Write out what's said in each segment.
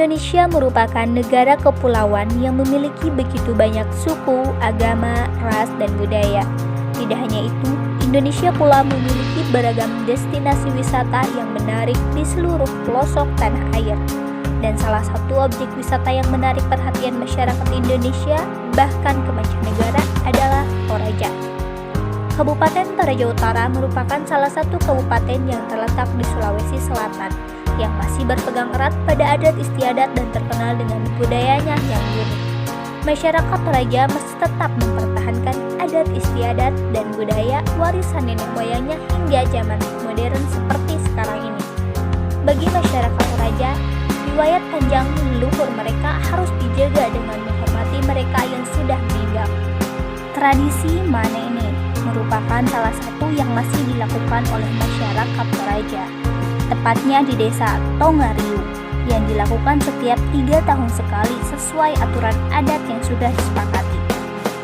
Indonesia merupakan negara kepulauan yang memiliki begitu banyak suku, agama, ras, dan budaya. Tidak hanya itu, Indonesia pula memiliki beragam destinasi wisata yang menarik di seluruh pelosok tanah air. Dan salah satu objek wisata yang menarik perhatian masyarakat Indonesia, bahkan ke mancanegara, adalah Toraja. Kabupaten Toraja Utara merupakan salah satu kabupaten yang terletak di Sulawesi Selatan, yang masih berpegang erat pada adat istiadat dan terkenal dengan budayanya yang unik. Masyarakat Toraja masih tetap mempertahankan adat istiadat dan budaya warisan nenek moyangnya hingga zaman modern seperti sekarang ini. Bagi masyarakat Toraja, riwayat panjang leluhur mereka harus dijaga dengan menghormati mereka yang sudah meninggal. Tradisi Manene merupakan salah satu yang masih dilakukan oleh masyarakat Toraja, tepatnya di desa Tongariu, yang dilakukan setiap 3 tahun sekali sesuai aturan adat yang sudah disepakati.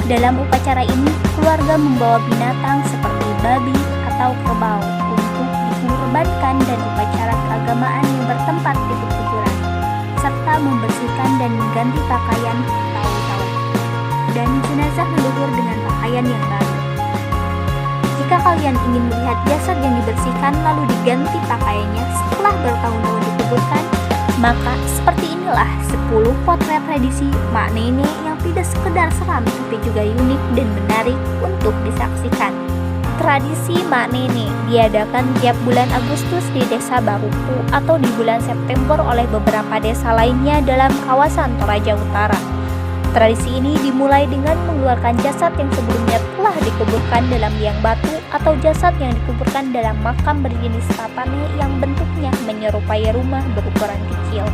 Dalam upacara ini, keluarga membawa binatang seperti babi atau kerbau untuk dikurbankan dan upacara keagamaan yang bertempat di kuburan, serta membersihkan dan mengganti pakaian tahun-tahun dan jenazah leluhur dengan pakaian yang baru. Jika kalian ingin melihat jasad yang dibersihkan lalu diganti pakaiannya setelah bertahun-tahun dikuburkan, maka seperti inilah 10 potret tradisi Mak Nene yang tidak sekedar seram tapi juga unik dan menarik untuk disaksikan. Tradisi Mak Nene diadakan tiap bulan Agustus di Desa Barupu atau di bulan September oleh beberapa desa lainnya dalam kawasan Toraja Utara. Tradisi ini dimulai dengan mengeluarkan jasad yang sebelumnya telah dikuburkan dalam liang batu atau jasad yang dikuburkan dalam makam berjenis tatane yang bentuknya menyerupai rumah berukuran kecil.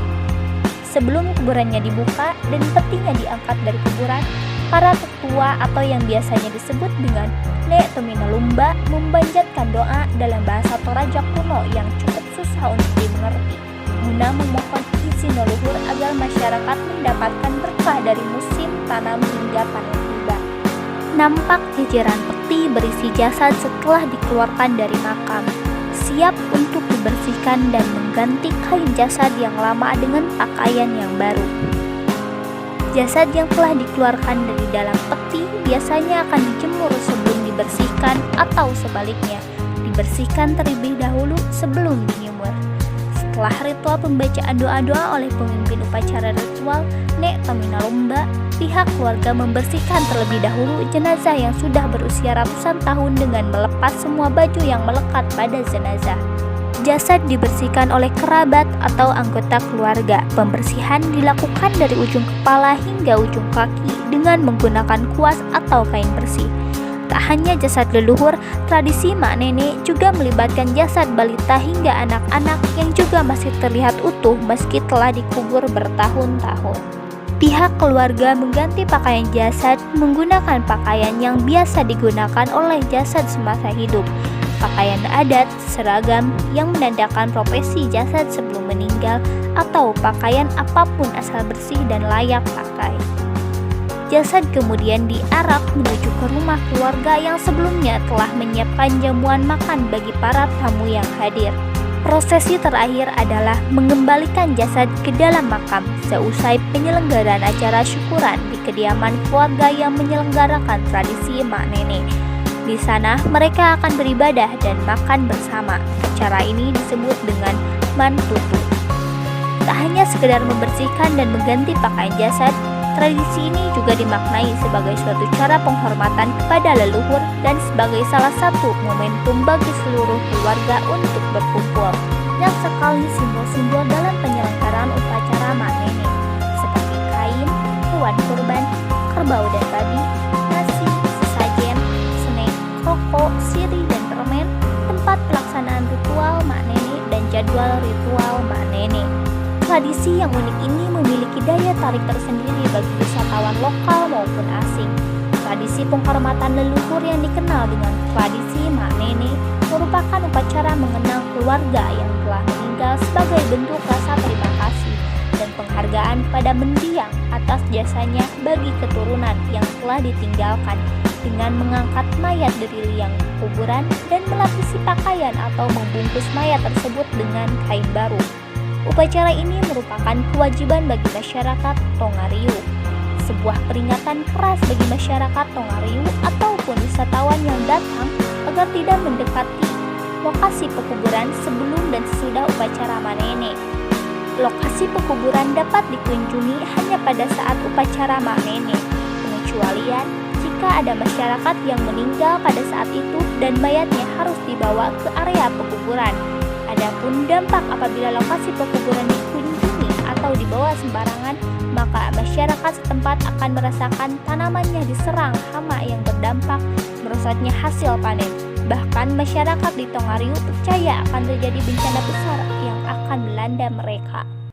Sebelum kuburannya dibuka dan petinya diangkat dari kuburan, para tetua atau yang biasanya disebut dengan Nek Tominalumba membanjatkan doa dalam bahasa Toraja kuno yang cukup susah untuk dimengerti, guna memohon izin leluhur agar masyarakat mendapatkan berkah dari musim tanam hingga panen tiba. Nampak jajaran peti berisi jasad setelah dikeluarkan dari makam, siap untuk dibersihkan dan mengganti kain jasad yang lama dengan pakaian yang baru. Jasad yang telah dikeluarkan dari dalam peti biasanya akan dijemur sebelum dibersihkan atau sebaliknya, dibersihkan terlebih dahulu sebelum dijemur. Setelah ritual pembacaan doa-doa oleh pemimpin upacara ritual Nek Tominalumba, pihak keluarga membersihkan terlebih dahulu jenazah yang sudah berusia ratusan tahun dengan melepas semua baju yang melekat pada jenazah. Jasad dibersihkan oleh kerabat atau anggota keluarga. Pembersihan dilakukan dari ujung kepala hingga ujung kaki dengan menggunakan kuas atau kain bersih. Tak hanya jasad leluhur, tradisi Mak Nene juga melibatkan jasad balita hingga anak-anak yang juga masih terlihat utuh meski telah dikubur bertahun-tahun. Pihak keluarga mengganti pakaian jasad menggunakan pakaian yang biasa digunakan oleh jasad semasa hidup, pakaian adat, seragam yang menandakan profesi jasad sebelum meninggal, atau pakaian apapun asal bersih dan layak pakai. Jasad kemudian diarak menuju ke rumah keluarga yang sebelumnya telah menyiapkan jamuan makan bagi para tamu yang hadir. Prosesi terakhir adalah mengembalikan jasad ke dalam makam seusai penyelenggaraan acara syukuran di kediaman keluarga yang menyelenggarakan tradisi Mak Nene. Di sana mereka akan beribadah dan makan bersama. Acara ini disebut dengan mantutu. Tak hanya sekedar membersihkan dan mengganti pakaian jasad, tradisi ini juga dimaknai sebagai suatu cara penghormatan kepada leluhur dan sebagai salah satu momentum bagi seluruh keluarga untuk berkumpul. Banyak sekali simbol-simbol dalam penyelenggaraan upacara Mak Nene, seperti kain, hewan kurban, kerbau dan babi, nasi, sesajen, snack, rokok, sirih dan permen, tempat pelaksanaan ritual Mak Nene dan jadwal ritual Mak Nene. Tradisi yang unik ini memiliki daya tarik tersendiri bagi wisatawan lokal maupun asing. Tradisi penghormatan leluhur yang dikenal dengan tradisi Mak Nene merupakan upacara mengenang keluarga yang telah meninggal sebagai bentuk rasa terima kasih dan penghargaan pada mendiang atas jasanya bagi keturunan yang telah ditinggalkan dengan mengangkat mayat dari liang kuburan dan melapisi pakaian atau membungkus mayat tersebut dengan kain baru. Upacara ini merupakan kewajiban bagi masyarakat Tongariro, sebuah peringatan keras bagi masyarakat Tongariro ataupun wisatawan yang datang agar tidak mendekati lokasi pekuburan sebelum dan sesudah upacara manene. Lokasi pekuburan dapat dikunjungi hanya pada saat upacara manene, pengecualian jika ada masyarakat yang meninggal pada saat itu dan mayatnya harus dibawa ke area pekuburan. Adapun dampak apabila lokasi pekuburan dikunjungi atau dibawa sembarangan, maka masyarakat setempat akan merasakan tanamannya diserang hama yang berdampak merosotnya hasil panen. Bahkan masyarakat di Tongariro percaya akan terjadi bencana besar yang akan melanda mereka.